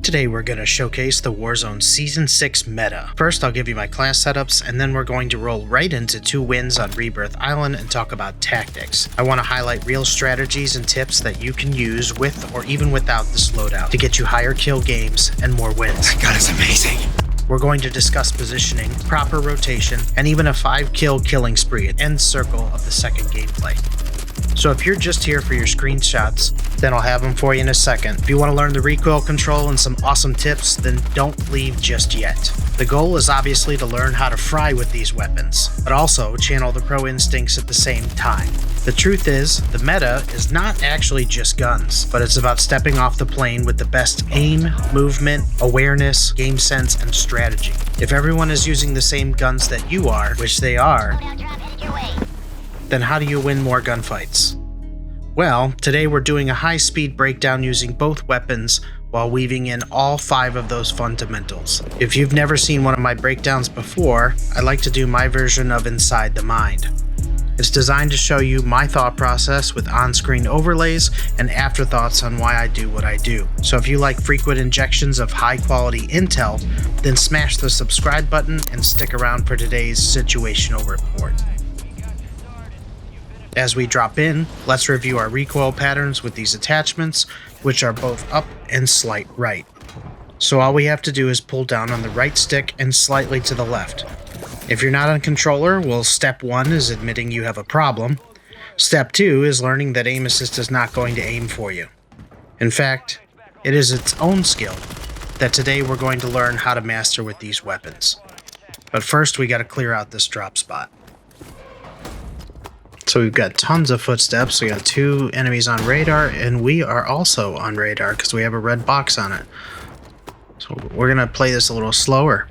Today we're going to showcase the Warzone Season 6 meta. First I'll give you my class setups, and then we're going to roll right into 2 wins on Rebirth Island and talk about tactics. I want to highlight real strategies and tips that you can use with or even without the slowdown to get you higher kill games and more wins. That gun is amazing. We're going to discuss positioning, proper rotation, and even a 5-kill killing spree at end circle of the second gameplay. So if you're just here for your screenshots, then I'll have them for you in a second. If you want to learn the recoil control and some awesome tips, then don't leave just yet. The goal is obviously to learn how to fry with these weapons, but also channel the pro instincts at the same time. The truth is, the meta is not actually just guns, but it's about stepping off the plane with the best aim, movement, awareness, game sense, and strategy. If everyone is using the same guns that you are, which they are, then how do you win more gunfights? Well, today we're doing a high-speed breakdown using both weapons while weaving in all 5 of those fundamentals. If you've never seen one of my breakdowns before, I like to do my version of Inside the Mind. It's designed to show you my thought process with on-screen overlays and afterthoughts on why I do what I do. So if you like frequent injections of high-quality intel, then smash the subscribe button and stick around for today's Situational Report. As we drop in, let's review our recoil patterns with these attachments, which are both up and slight right. So all we have to do is pull down on the right stick and slightly to the left. If you're not on controller, well, step 1 is admitting you have a problem. Step 2 is learning that aim assist is not going to aim for you. In fact, it is its own skill that today we're going to learn how to master with these weapons. But first we got to clear out this drop spot. So we've got tons of footsteps. We got 2 enemies on radar, and we are also on radar because we have a red box on it. So we're going to play this a little slower.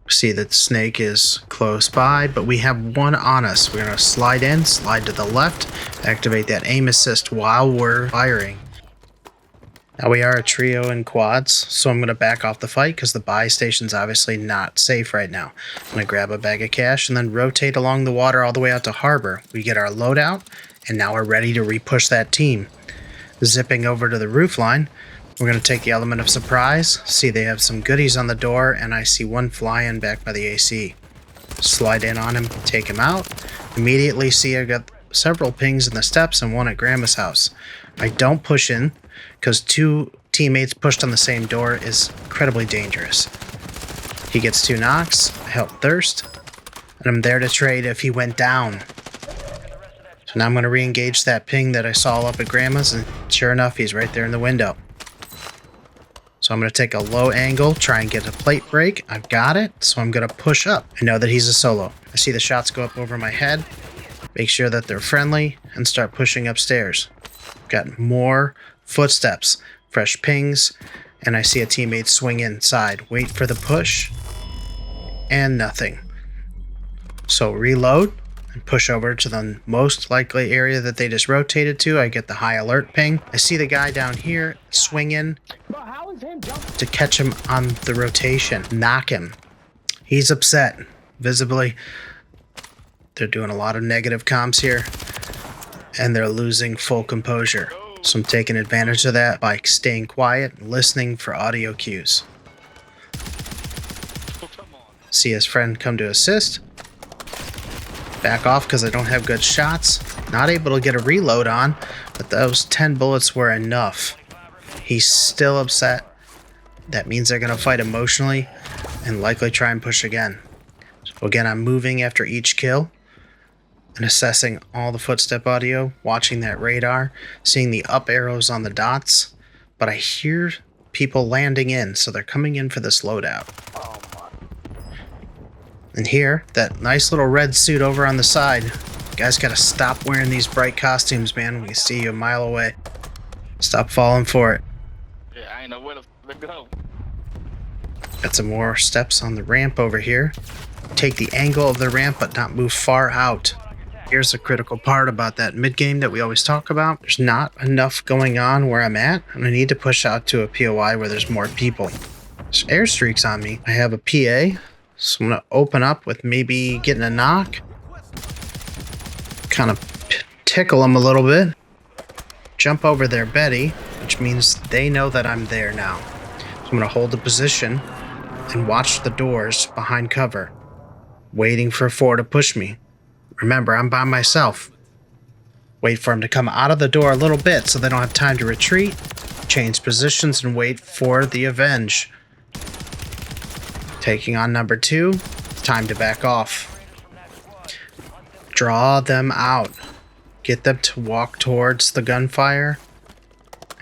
See that Snake is close by, but we have one on us. We're going to slide in, slide to the left, activate that aim assist while we're firing. Now we are a trio in quads, so I'm going to back off the fight because the buy station's obviously not safe right now. I'm going to grab a bag of cash and then rotate along the water all the way out to harbor. We get our loadout, and now we're ready to re-push that team. Zipping over to the roof line, we're going to take the element of surprise. See, they have some goodies on the door, and I see one flying back by the AC. Slide in on him, take him out. Immediately see I got several pings in the steps and one at Grandma's house. I don't push in, because 2 teammates pushed on the same door is incredibly dangerous. He gets 2 knocks, I help Thirst, and I'm there to trade if he went down. So now I'm going to re-engage that ping that I saw up at Grandma's, and sure enough, he's right there in the window. So I'm going to take a low angle, try and get a plate break. I've got it, so I'm going to push up. I know that he's a solo. I see the shots go up over my head, make sure that they're friendly, and start pushing upstairs. Got more footsteps, fresh pings, and I see a teammate swing inside. Wait for the push, and nothing. So reload and push over to the most likely area that they just rotated to. I get the high alert ping. I see the guy down here swing in to catch him on the rotation, knock him. He's upset, visibly. They're doing a lot of negative comms here, and they're losing full composure. So I'm taking advantage of that by staying quiet and listening for audio cues. See his friend come to assist. Back off because I don't have good shots. Not able to get a reload on, but those 10 bullets were enough. He's still upset. That means they're going to fight emotionally and likely try and push again. So again, I'm moving after each kill and assessing all the footstep audio, watching that radar, seeing the up arrows on the dots, but I hear people landing in, so they're coming in for this loadout. And here, that nice little red suit over on the side. You guys gotta stop wearing these bright costumes, man. We see you a mile away. Stop falling for it. Yeah, I ain't know where to go. Got some more steps on the ramp over here. Take the angle of the ramp, but not move far out. Here's the critical part about that mid-game that we always talk about. There's not enough going on where I'm at, and I need to push out to a POI where there's more people. There's airstreaks on me. I have a PA, so I'm going to open up with maybe getting a knock. Kind of tickle them a little bit. Jump over their Betty, which means they know that I'm there now. So I'm going to hold the position and watch the doors behind cover, waiting for 4 to push me. Remember, I'm by myself. Wait for him to come out of the door a little bit so they don't have time to retreat. Change positions and wait for the avenge. Taking on number 2. It's time to back off. Draw them out. Get them to walk towards the gunfire.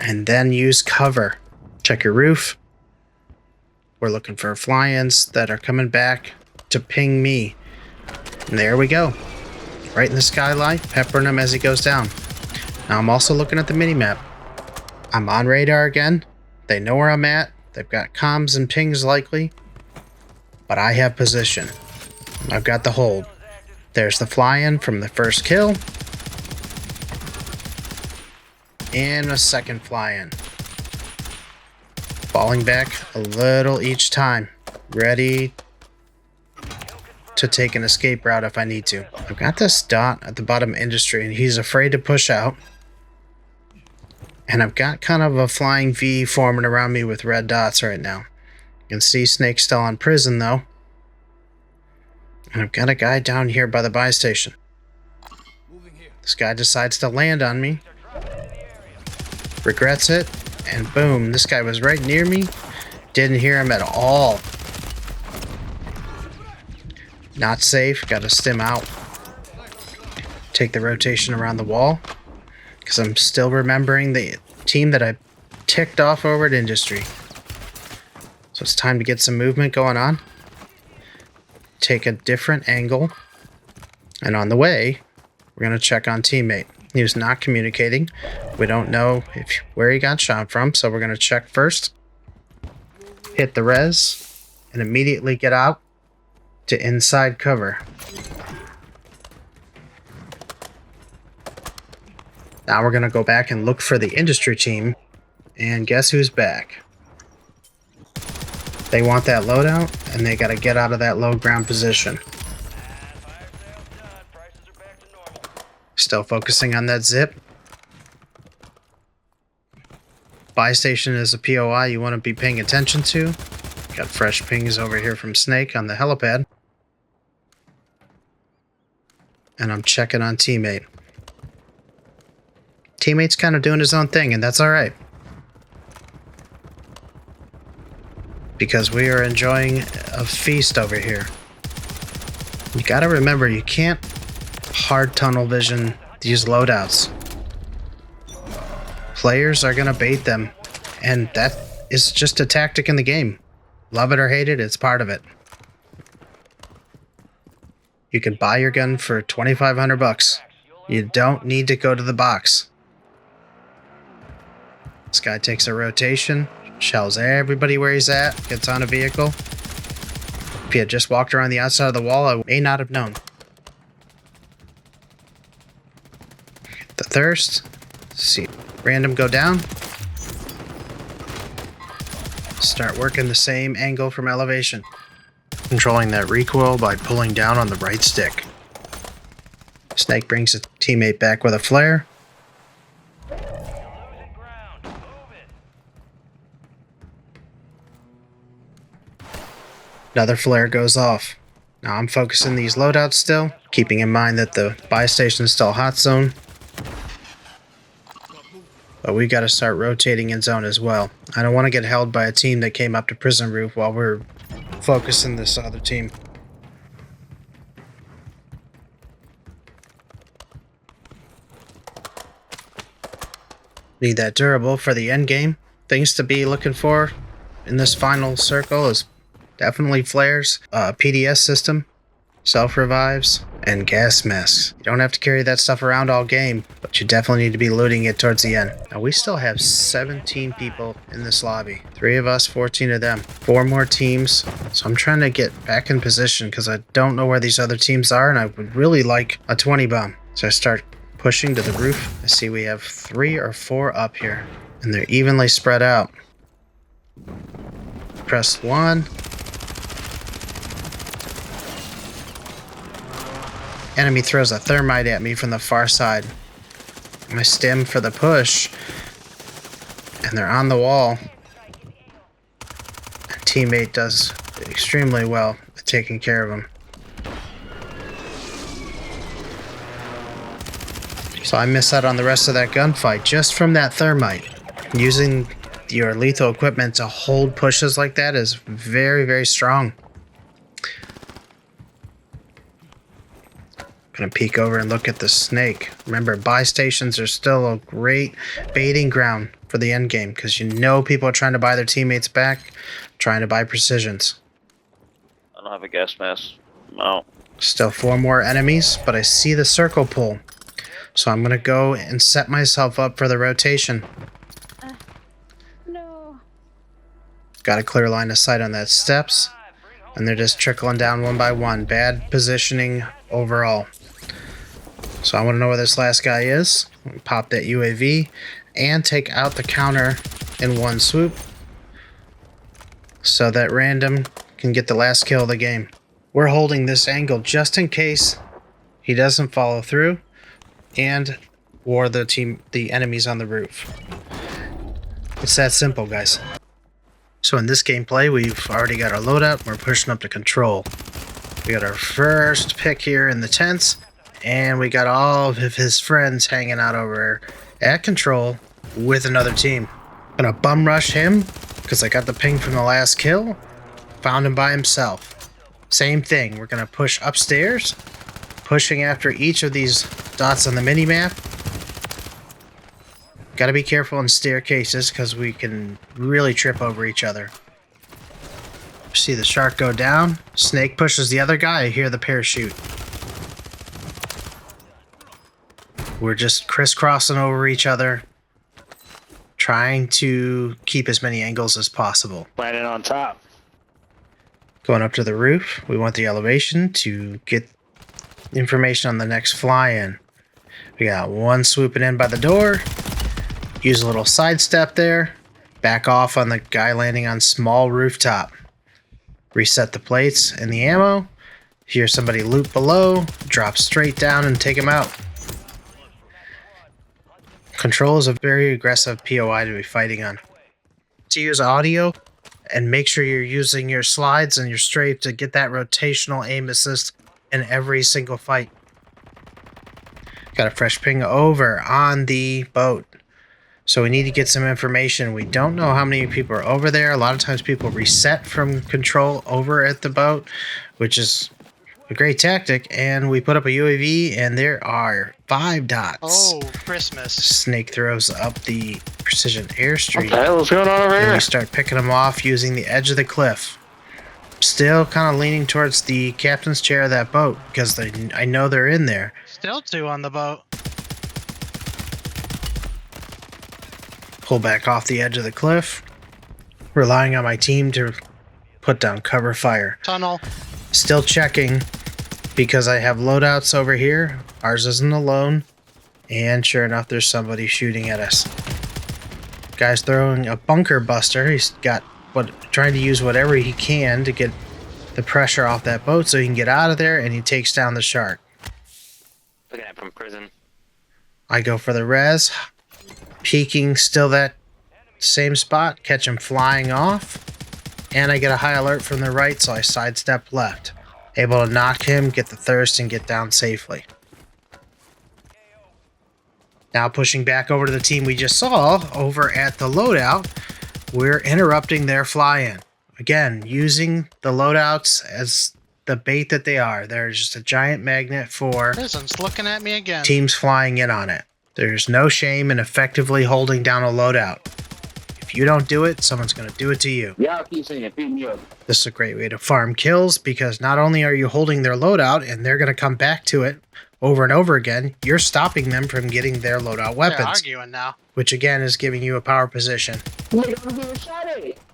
And then use cover. Check your roof. We're looking for fly-ins that are coming back to ping me. And there we go. Right in the skyline, peppering him as he goes down. Now I'm also looking at the minimap. I'm on radar again. They know where I'm at. They've got comms and pings likely. But I have position. I've got the hold. There's the fly-in from the first kill. And a second fly-in. Falling back a little each time. Ready to take an escape route if I need to. I've got this dot at the bottom industry and he's afraid to push out. And I've got kind of a flying V forming around me with red dots right now. You can see Snake's still on prison though. And I've got a guy down here by the buy station. This guy decides to land on me. Regrets it. And boom, this guy was right near me. Didn't hear him at all. Not safe. Got to stim out. Take the rotation around the wall. Because I'm still remembering the team that I ticked off over at Industry. So it's time to get some movement going on. Take a different angle. And on the way, we're going to check on teammate. He was not communicating. We don't know where he got shot from, so we're going to check first. Hit the res. And immediately get out to inside cover. Now we're going to go back and look for the industry team. And guess who's back? They want that loadout, and they got to get out of that low ground position. Still focusing on that zip. Buy station is a POI you want to be paying attention to. Got fresh pings over here from Snake on the helipad. And I'm checking on teammate. Teammate's kind of doing his own thing, and that's alright. Because we are enjoying a feast over here. You gotta remember, you can't hard tunnel vision these loadouts. Players are gonna bait them, and that is just a tactic in the game. Love it or hate it, it's part of it. You can buy your gun for $2,500. You don't need to go to the box. This guy takes a rotation, shells everybody where he's at, gets on a vehicle. If he had just walked around the outside of the wall, I may not have known. The thirst. See, random go down. Start working the same angle from elevation. Controlling that recoil by pulling down on the right stick. Snake brings a teammate back with a flare. Another flare goes off. Now I'm focusing these loadouts still, keeping in mind that the buy station is still hot zone. But we got to start rotating in zone as well. I don't want to get held by a team that came up to prison roof while we're focusing this other team. Need that durable for the end game. Things to be looking for in this final circle is definitely flares, PDS system, self-revives, and gas masks. You don't have to carry that stuff around all game, but you definitely need to be looting it towards the end. Now we still have 17 people in this lobby. 3 of us, 14 of them. 4 more teams. So I'm trying to get back in position because I don't know where these other teams are, and I would really like a 20 bomb. So I start pushing to the roof. I see we have 3 or 4 up here, and they're evenly spread out. Press 1. Enemy throws a thermite at me from the far side. I stem for the push, and they're on the wall. teammate does extremely well at taking care of him. So I miss out on the rest of that gunfight just from that thermite. Using your lethal equipment to hold pushes like that is very, very strong. Gonna peek over and look at the snake. Remember, buy stations are still a great baiting ground for the end game because you know people are trying to buy their teammates back, trying to buy precisions. I don't have a gas mask. No. Still 4 more enemies, but I see the circle pull. So I'm gonna go and set myself up for the rotation. No. Got a clear line of sight on that steps, and they're just trickling down one by one. Bad positioning overall. So I want to know where this last guy is. Pop that UAV and take out the counter in one swoop so that random can get the last kill of the game. We're holding this angle just in case he doesn't follow through and war the enemies on the roof. It's that simple, guys. So in this gameplay, we've already got our loadout. We're pushing up to control. We got our first pick here in the tents, and we got all of his friends hanging out over at control with another team. Gonna bum rush him because I got the ping from the last kill. Found him by himself. Same thing. We're gonna push upstairs, pushing after each of these dots on the mini-map. Gotta be careful in staircases because we can really trip over each other. See the shark go down. Snake pushes the other guy. I hear the parachute. We're just crisscrossing over each other, trying to keep as many angles as possible. Landing on top. Going up to the roof. We want the elevation to get information on the next fly-in. We got one swooping in by the door. Use a little sidestep there. Back off on the guy landing on small rooftop. Reset the plates and the ammo. Hear somebody loot below. Drop straight down and take him out. Control is a very aggressive POI to be fighting on. To use audio and make sure you're using your slides and your strafe to get that rotational aim assist in every single fight. Got a fresh ping over on the boat. So we need to get some information. We don't know how many people are over there. A lot of times people reset from control over at the boat, which is a great tactic. And we put up a UAV and there are 5 dots. Oh, Christmas. Snake throws up the precision airstream. What the hell is going on over And here? we start picking them off using the edge of the cliff. Still kind of leaning towards the captain's chair of that boat because I know they're in there. Still 2 on the boat. Pull back off the edge of the cliff, relying on my team to put down cover fire. Tunnel. Still checking because I have loadouts over here. Ours isn't alone. And sure enough, there's somebody shooting at us. Guy's throwing a bunker buster. He's got trying to use whatever he can to get the pressure off that boat so he can get out of there, and he takes down the shark. Looking at it from prison. I go for the res. Peeking still that same spot, catch him flying off, and I get a high alert from the right, so I sidestep left. Able to knock him, get the thirst, and get down safely. Now pushing back over to the team we just saw over at the loadout, we're interrupting their fly-in. Again, using the loadouts as the bait that they are. They're just a giant magnet for Prison's looking at me again. teams flying in on it. There's no shame in effectively holding down a loadout. If you don't do it, someone's going to do it to you. Yeah, keep saying it. Beat me up. This is a great way to farm kills because not only are you holding their loadout and they're going to come back to it over and over again, you're stopping them from getting their loadout They're weapons, arguing now. which again is giving you a power position.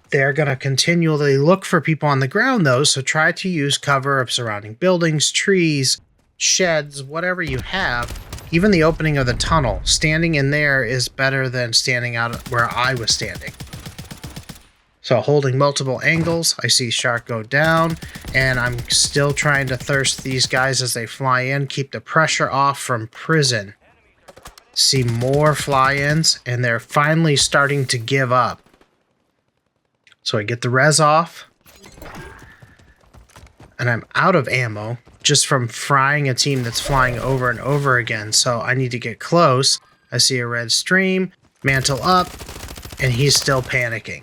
They're going to continually look for people on the ground though, so try to use cover of surrounding buildings, trees, sheds, whatever you have. Even the opening of the tunnel, standing in there is better than standing out where I was standing. So holding multiple angles, I see shark go down, and I'm still trying to thirst these guys as they fly in, keep the pressure off from prison. See more fly-ins, and they're finally starting to give up. So I get the res off. And I'm out of ammo just from frying a team that's flying over and over again. So I need to get close. I see a red stream, mantle up, and he's still panicking.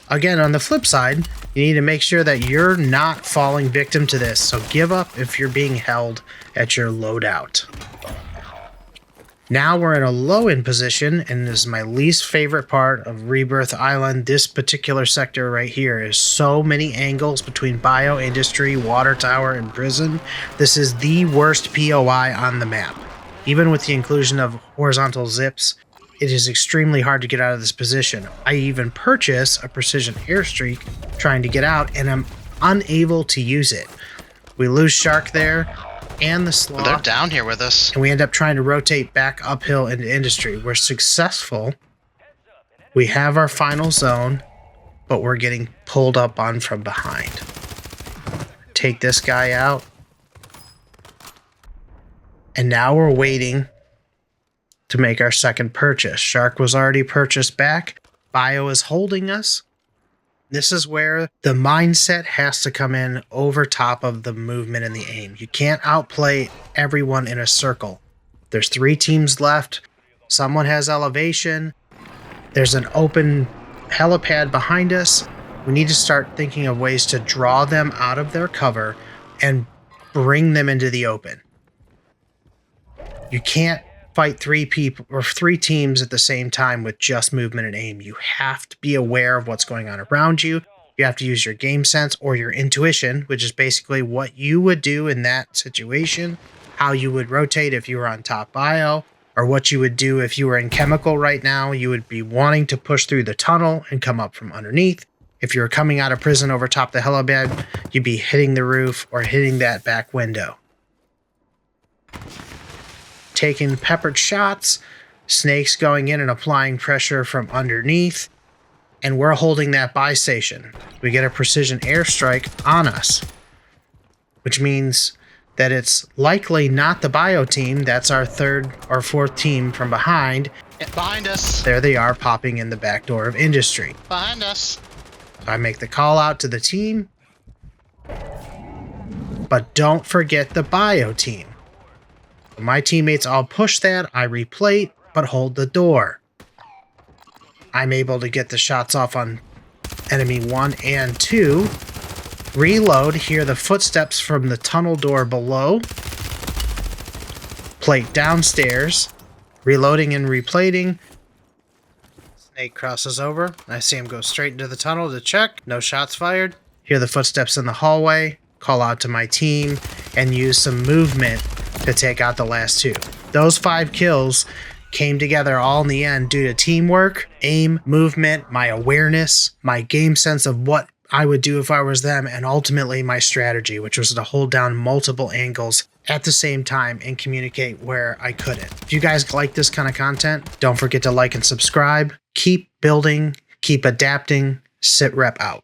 Again, on the flip side, you need to make sure that you're not falling victim to this. So give up if you're being held at your loadout. Now we're in a low-end position, and this is my least favorite part of Rebirth Island. This particular sector right here is so many angles between bio, industry, water tower, and prison. This is the worst POI on the map. Even with the inclusion of horizontal zips, it is extremely hard to get out of this position. I even purchase a precision airstreak trying to get out, and I'm unable to use it. We lose Shark there. And the sloth. They're down here with us. And we end up trying to rotate back uphill into industry. We're successful. We have our final zone, but we're getting pulled up on from behind. Take this guy out. And now we're waiting to make our second purchase. Shark was already purchased back. Bio is holding us. This is where the mindset has to come in over top of the movement and the aim. You can't outplay everyone in a circle. There's 3 teams left. Someone has elevation. There's an open helipad behind us. We need to start thinking of ways to draw them out of their cover and bring them into the open. You can't fight 3 people or 3 teams at the same time with just movement and aim. You have to be aware of what's going on around you. You have to use your game sense or your intuition, which is basically what you would do in that situation, how you would rotate if you were on top bio, or what you would do if you were in chemical right now. You would be wanting to push through the tunnel and come up from underneath. If you were coming out of prison over top the helipad, you'd be hitting the roof or hitting that back window. Taking peppered shots, snakes going in and applying pressure from underneath, and we're holding that buy station. We get a precision airstrike on us, which means that it's likely not the bio team. That's our 3rd or 4th team from behind. Behind us. There they are, popping in the back door of industry. Behind us. I make the call out to the team, but don't forget the bio team. My teammates all push that, I replate, but hold the door. I'm able to get the shots off on enemy 1 and 2. Reload, hear the footsteps from the tunnel door below. Plate downstairs. Reloading and replating. Snake crosses over. I see him go straight into the tunnel to check. No shots fired. Hear the footsteps in the hallway. Call out to my team and use some movement to take out the last 2. Those 5 kills came together all in the end due to teamwork, aim, movement, my awareness, my game sense of what I would do if I was them, and ultimately my strategy, which was to hold down multiple angles at the same time and communicate where I couldn't. If you guys like this kind of content, don't forget to like and subscribe. Keep building, keep adapting. SitRep out.